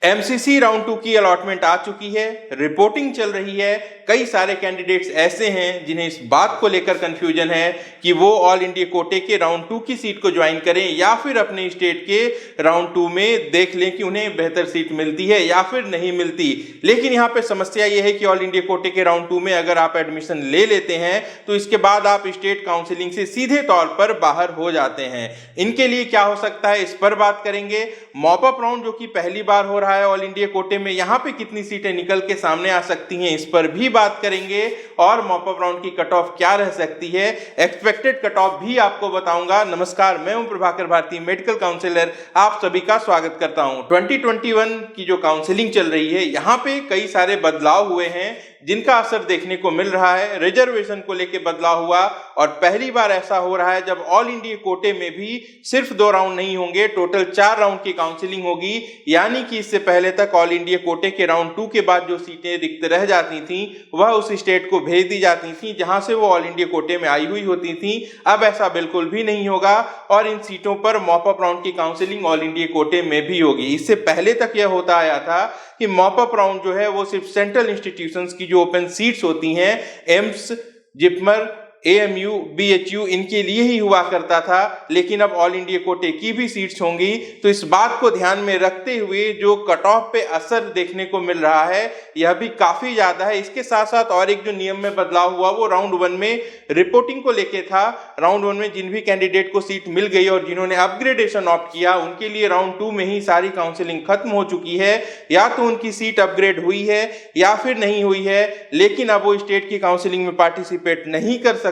MCC round 2 की allotment आ चुकी है, रिपोर्टिंग चल रही है। कई सारे कैंडिडेट्स ऐसे हैं जिन्हें इस बात को लेकर कंफ्यूजन है कि वो ऑल इंडिया कोटे के राउंड 2 की सीट को ज्वाइन करें या फिर अपने स्टेट के राउंड 2 में देख लें कि उन्हें बेहतर सीट मिलती है या फिर नहीं मिलती। लेकिन यहाँ पे समस्या ये है कि ऑल इंडिया कोटे के राउंड 2 में अगर आप एडमिशन ले लेते हैं तो इसके बाद आप स्टेट काउंसिलिंग से सीधे तौर पर बाहर हो जाते हैं। इनके लिए क्या हो सकता है, इस पर बात करेंगे। मॉप अप राउंड जो कि पहली बार हो रहा है ऑल इंडिया कोटे में, यहाँ पे कितनी सीटें निकल के सामने आ सकती हैं, इस पर भी बात करेंगे। और मॉप अप राउंड की कट ऑफ क्या रह सकती है, एक्सपेक्टेड कट ऑफ भी आपको बताऊंगा। नमस्कार, मैं हूं प्रभाकर भारती, मेडिकल काउंसलर, आप सभी का स्वागत करता हूं। 2021 की जो काउंसलिंग चल रही है, यहाँ पे कई सारे बदलाव हुए हैं जिनका असर देखने को मिल रहा है। रिजर्वेशन को लेकर बदलाव हुआ और पहली बार ऐसा हो रहा है जब ऑल इंडिया कोटे में भी सिर्फ 2 राउंड नहीं होंगे, टोटल 4 राउंड की काउंसलिंग होगी। यानी कि इससे पहले तक ऑल इंडिया कोटे के राउंड 2 के बाद जो सीटें रिक्त रह जाती थी वह उस स्टेट को भेज दी जाती थी जहां से वो ऑल इंडिया कोटे में आई हुई होती थी। अब ऐसा बिल्कुल भी नहीं होगा और इन सीटों पर मॉप अप राउंड की काउंसलिंग ऑल इंडिया कोटे में भी होगी। इससे पहले तक यह होता आया था कि मॉप अप राउंड जो है वो सिर्फ सेंट्रल इंस्टीट्यूशंस की जो ओपन सीट्स होती हैं, एम्स, जिपमर, एएमयू, बीएचयू, इनके लिए ही हुआ करता था। लेकिन अब ऑल इंडिया कोटे की भी सीट्स होंगी, तो इस बात को ध्यान में रखते हुए जो कट ऑफ पे असर देखने को मिल रहा है यह भी काफी ज्यादा है। इसके साथ साथ और एक जो नियम में बदलाव हुआ वो राउंड 1 में रिपोर्टिंग को लेके था। राउंड 1 में जिन भी कैंडिडेट को सीट मिल गई और जिन्होंने अपग्रेडेशन ऑप्ट किया उनके लिए राउंड 2 में ही सारी काउंसलिंग खत्म हो चुकी है। या तो उनकी सीट अपग्रेड हुई है या फिर नहीं हुई है, लेकिन अब वो स्टेट की काउंसलिंग में पार्टिसिपेट नहीं कर सकते हैं।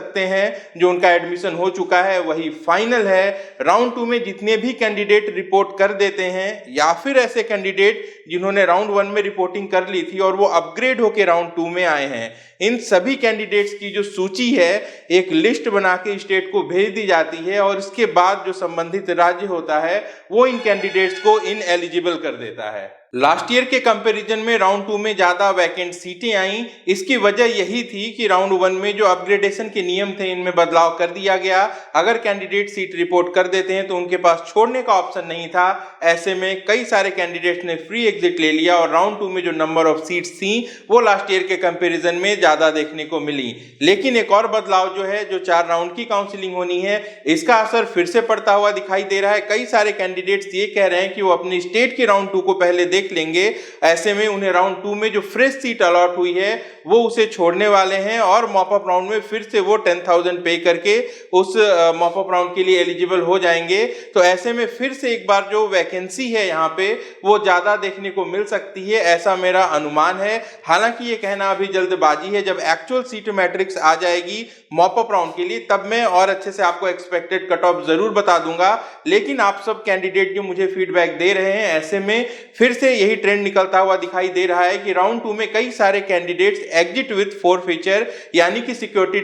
जो उनका एडमिशन हो चुका है वही फाइनल है। राउंड 2 में जितने भी कैंडिडेट रिपोर्ट कर देते हैं या फिर ऐसे कैंडिडेट जिन्होंने राउंड 1 में रिपोर्टिंग कर ली थी और वो अपग्रेड होकर राउंड 2 में आए हैं, इन सभी कैंडिडेट्स की जो सूची है एक लिस्ट बना के स्टेट को भेज दी जाती है और इसके बाद जो संबंधित राज्य होता है वो इन कैंडिडेट्स को इनएलिजिबल कर देता है। लास्ट ईयर के कंपैरिजन में राउंड 2 में ज्यादा वैकेंट सीटें आई। इसकी वजह यही थी कि राउंड 1 में जो अपग्रेडेशन के नियम थे इनमें बदलाव कर दिया गया। अगर कैंडिडेट सीट रिपोर्ट कर देते हैं तो उनके पास छोड़ने का ऑप्शन नहीं था। ऐसे में कई सारे कैंडिडेट्स ने फ्री एग्जिट ले लिया और राउंड 2 में जो नंबर ऑफ सीट्स थी वो लास्ट ईयर के कंपेरिजन में ज्यादा देखने को मिली। लेकिन एक और बदलाव जो है, जो 4 राउंड की काउंसलिंग होनी है, इसका असर फिर से पड़ता हुआ दिखाई दे रहा है। कई सारे कैंडिडेट्स ये कह रहे हैं कि वो अपनी स्टेट के राउंड 2 को पहले देख लेंगे। ऐसे में उन्हें राउंड 2 में जो फ्रेश सीट अलॉट हुई है वो उसे छोड़ने वाले हैं और मॉप अप राउंड में फिर से वो 10,000 पे करके उस मॉप अप राउंड के लिए एलिजिबल हो जाएंगे। तो ऐसे में फिर से एक बार जो वैकेंसी है यहाँ पे वो ज्यादा देखने को मिल सकती है, ऐसा मेरा अनुमान है। हालांकि ये कहना अभी जल्दबाजी है, जब एक्चुअल सीट मैट्रिक्स आ जाएगी मॉप अप राउंड के लिए तब मैं और अच्छे से आपको एक्सपेक्टेड कट ऑफ जरूर बता दूंगा। लेकिन आप सब कैंडिडेट जो मुझे फीडबैक दे रहे हैं, ऐसे में फिर से यही ट्रेंड निकलता हुआ दिखाई दे रहा है कि राउंड 2 में कई सारे कैंडिडेट्स एग्जिट विद फॉरफीचर यानी कि सिक्योरिटी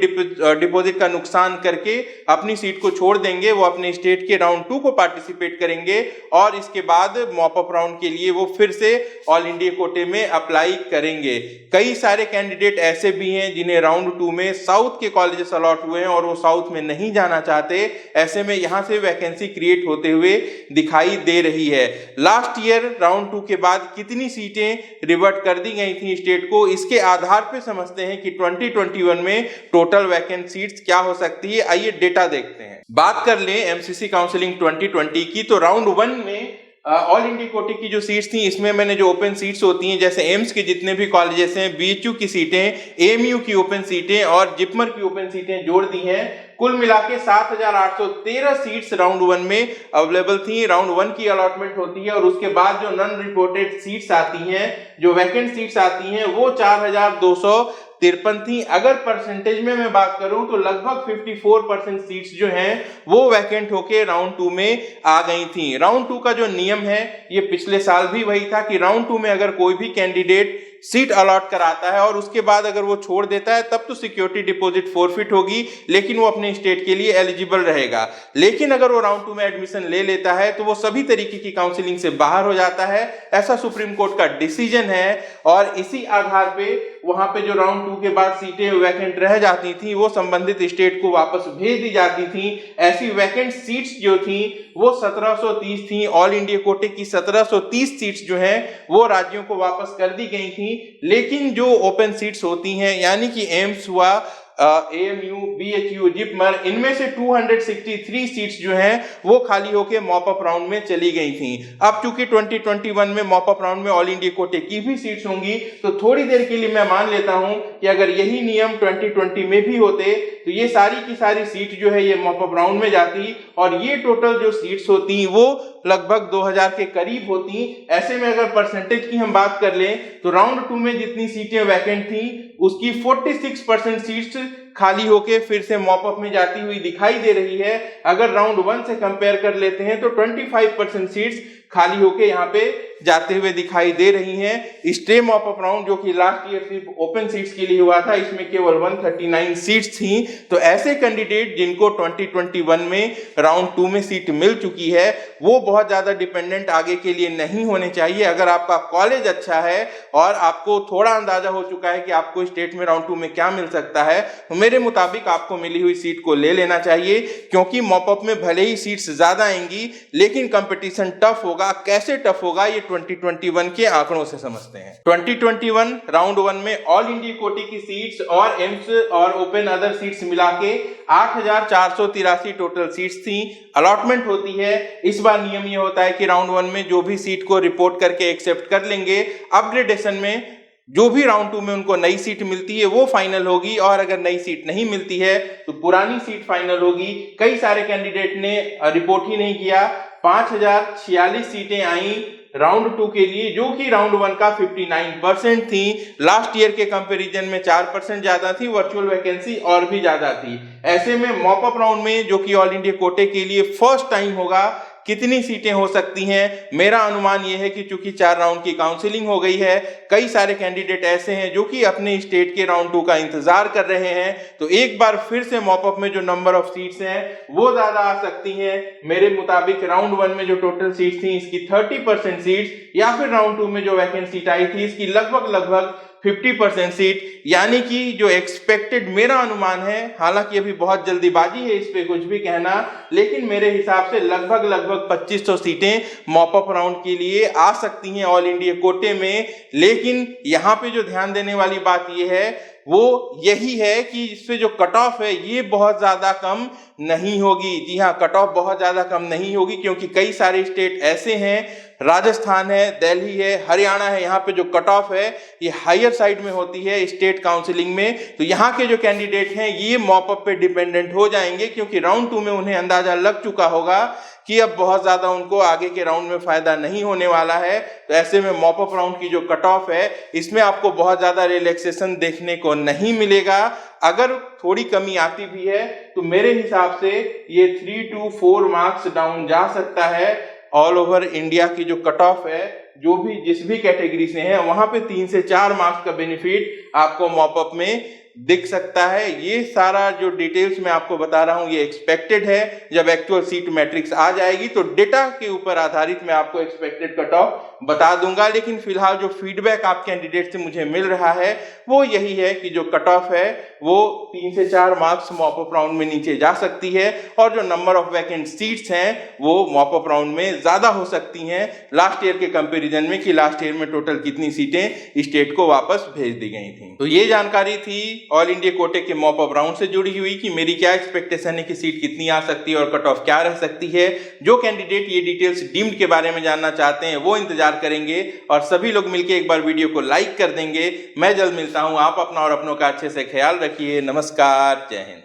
डिपॉजिट का नुकसान करके अपनी सीट को छोड़ देंगे। वो अपने स्टेट के राउंड 2 को पार्टिसिपेट करेंगे और इसके बाद मॉप अप राउंड के लिए वो फिर से ऑल इंडिया कोटे में अप्लाई करेंगे। कई सारे कैंडिडेट ऐसे भी हैं जिन्हें राउंड 2 में साउथ के कॉलेजेस अलॉट हुए हैं और वो साउथ में नहीं जाना चाहते। ऐसे में यहां से वैकेंसी क्रिएट होते हुए दिखाई दे रही है। लास्ट ईयर राउंड 2 के बाद कितनी सीटें रिवर्ट कर दी गई थी स्टेट को, इसके आधार पर समझते हैं कि 2021 में टोटल वैकेंट सीट्स क्या हो सकती है। आइए डेटा देखते हैं। बात कर लें एमसीसी काउंसलिंग 2020 की, तो राउंड 1 में ऑल इंडिया कोटे की जो सीट्स थी इसमें मैंने जो ओपन सीट्स होती हैं, जैसे एम्स के जितने भी कॉलेजेस हैं, बीएचयू की सीटें, एएमयू की ओपन सीटें और जिपमर की ओपन सीटें जोड़ दी हैं। कुल मिला के 7,813 सीट्स राउंड 1 में अवेलेबल थी। राउंड 1 की अलॉटमेंट होती है और उसके बाद जो नॉन रिपोर्टेड सीट्स आती हैं, जो वैकेंट सीट्स आती हैं, वो 4,253 थी। अगर परसेंटेज में मैं बात करूं तो लगभग 54% सीट्स जो हैं वो वैकेंट होके राउंड 2 में आ गई थी। राउंड 2 का जो नियम है ये पिछले साल भी वही था कि राउंड 2 में अगर कोई भी कैंडिडेट सीट अलॉट कराता है और उसके बाद अगर वो छोड़ देता है तब तो सिक्योरिटी डिपॉजिट फोरफिट होगी, लेकिन वो अपने स्टेट के लिए एलिजिबल रहेगा। लेकिन अगर वो राउंड 2 में एडमिशन ले लेता है तो वो सभी तरीके की काउंसलिंग से बाहर हो जाता है। ऐसा सुप्रीम कोर्ट का डिसीजन है और इसी आधार पे वहां पे जो राउंड 2 के बाद सीटें वैकेंट रह जाती थी वो संबंधित स्टेट को वापस भेज दी जाती थी। ऐसी वैकेंट सीट्स जो थी वो 1730 थी। ऑल इंडिया कोटे की 1730 सीट्स जो हैं वो राज्यों को वापस कर दी गई थी। लेकिन जो ओपन सीट्स होती हैं यानी कि एम्स हुआ, AMU, BHU, जिपमर, इनमें से 263 सीट्स जो हैं वो खाली होके मॉप अप राउंड में चली गई थी। अब चूंकि 2021 में मॉप अप राउंड में ऑल इंडिया कोटे की भी सीट्स होंगी तो थोड़ी देर के लिए मैं मान लेता हूं कि अगर यही नियम 2020 में भी होते तो ये सारी की सारी सीट जो है ये मॉप अप राउंड में जाती और ये टोटल जो सीट्स होती वो लगभग 2000 के करीब होती। ऐसे में अगर परसेंटेज की हम बात कर लें तो राउंड 2 में जितनी सीटें वैकेंट थी उसकी 46% सीट्स खाली होके फिर से मॉपअप में जाती हुई दिखाई दे रही है। अगर राउंड 1 से कंपेयर कर लेते हैं तो 25% सीट्स खाली होके यहाँ पे जाते हुए दिखाई दे रही हैं। स्टे मॉपअप राउंड जो कि लास्ट ईयर सिर्फ ओपन सीट्स के लिए हुआ था, इसमें केवल 139 सीट्स थी। तो ऐसे कैंडिडेट जिनको 2021 में राउंड 2 में सीट मिल चुकी है वो बहुत ज्यादा डिपेंडेंट आगे के लिए नहीं होने चाहिए। अगर आपका कॉलेज अच्छा है और आपको थोड़ा अंदाजा हो चुका है कि आपको स्टेट में राउंड 2 में क्या मिल सकता है तो मेरे मुताबिक आपको मिली हुई सीट को ले लेना चाहिए, क्योंकि मॉपअप में भले ही सीट्स ज्यादा आएंगी लेकिन कंपटीशन टफ होगा। कैसे टफ होगा ये 2021 के आंकड़ों से समझते हैं। 2021 राउंड 1 में ऑल इंडिया कोटे की सीट्स और एम्स और ओपन अदर सीट्स मिला के 8483 टोटल सीट्स थी। अलॉटमेंट होती है, इस बार नियम ये होता है कि राउंड 1 में जो भी सीट को रिपोर्ट करके एक्सेप्ट कर लेंगे, अपग्रेडेशन में जो भी राउंड 2 में उनको नई सीट मिलती है वो फाइनल होगी और अगर नई सीट नहीं मिलती है तो पुरानी सीट फाइनल होगी। कई सारे कैंडिडेट ने रिपोर्ट ही नहीं किया। 5046 सीटें आई राउंड 2 के लिए जो कि राउंड 1 का 59% थी। लास्ट ईयर के कंपैरिजन में 4% ज्यादा थी, वर्चुअल वैकेंसी और भी ज्यादा थी। ऐसे में मॉपअप राउंड में जो कि ऑल इंडिया कोटे के लिए फर्स्ट टाइम होगा कितनी सीटें हो सकती हैं? मेरा अनुमान यह है कि चूंकि 4 राउंड की काउंसलिंग हो गई है, कई सारे कैंडिडेट ऐसे हैं जो कि अपने स्टेट के राउंड 2 का इंतजार कर रहे हैं, तो एक बार फिर से मॉपअप में जो नंबर ऑफ सीट्स हैं वो ज्यादा आ सकती हैं। मेरे मुताबिक राउंड 1 में जो टोटल सीट्स थी इसकी 30% सीट्स या फिर राउंड 2 में जो वैकेंट सीट आई थी इसकी लगभग 50% सीट, यानी कि जो एक्सपेक्टेड मेरा अनुमान है, हालांकि अभी बहुत जल्दीबाजी है इस पे कुछ भी कहना, लेकिन मेरे हिसाब से लगभग 2500 सीटें मॉपअप राउंड के लिए आ सकती हैं ऑल इंडिया कोटे में। लेकिन यहाँ पे जो ध्यान देने वाली बात यह है वो यही है कि इससे जो कट ऑफ है ये बहुत ज्यादा कम नहीं होगी। जी हाँ, कट ऑफ बहुत ज्यादा कम नहीं होगी क्योंकि कई सारे स्टेट ऐसे हैं, राजस्थान है, दिल्ली है, हरियाणा है, यहाँ पे जो कट ऑफ है ये हायर साइड में होती है स्टेट काउंसलिंग में। तो यहाँ के जो कैंडिडेट हैं ये मॉपअप पे डिपेंडेंट हो जाएंगे क्योंकि राउंड 2 में उन्हें अंदाजा लग चुका होगा कि अब बहुत ज्यादा उनको आगे के राउंड में फायदा नहीं होने वाला है। तो ऐसे में मॉपअप राउंड की जो कट ऑफ है इसमें आपको बहुत ज्यादा रिलैक्सेशन देखने को नहीं मिलेगा। अगर थोड़ी कमी आती भी है तो मेरे हिसाब से ये 3 to 4 मार्क्स डाउन जा सकता है। ऑल ओवर इंडिया की जो कट ऑफ है जो भी जिस भी कैटेगरी से है वहां पे 3 से 4 मार्क्स का बेनिफिट आपको मॉपअप में दिख सकता है। ये सारा जो डिटेल्स मैं आपको बता रहा हूं ये एक्सपेक्टेड है। जब एक्चुअल सीट मैट्रिक्स आ जाएगी तो डेटा के ऊपर आधारित मैं आपको एक्सपेक्टेड कट ऑफ बता दूंगा। लेकिन फिलहाल जो फीडबैक आप कैंडिडेट से मुझे मिल रहा है वो यही है कि जो कट ऑफ है वो 3 से 4 मार्क्स मॉपअप राउंड में नीचे जा सकती है और जो नंबर ऑफ वैकेंट सीट्स हैं वो मॉपअप राउंड में ज्यादा हो सकती हैं लास्ट ईयर के कंपैरिजन में कि लास्ट ईयर में टोटल कितनी सीटें स्टेट को वापस भेज दी गई थी। तो ये जानकारी थी ऑल इंडिया कोटे के मॉपअप राउंड से जुड़ी हुई कि मेरी क्या एक्सपेक्टेशन है कि सीट कितनी आ सकती है और कट ऑफ क्या रह सकती है। जो कैंडिडेट ये डिटेल्स डीम्ड के बारे में जानना चाहते हैं वो इंतजार करेंगे और सभी लोग मिलकर एक बार वीडियो को लाइक कर देंगे। मैं जल्द मिलता हूं। आप अपना और अपनों का अच्छे से ख्याल रखिए। नमस्कार, जय हिंद।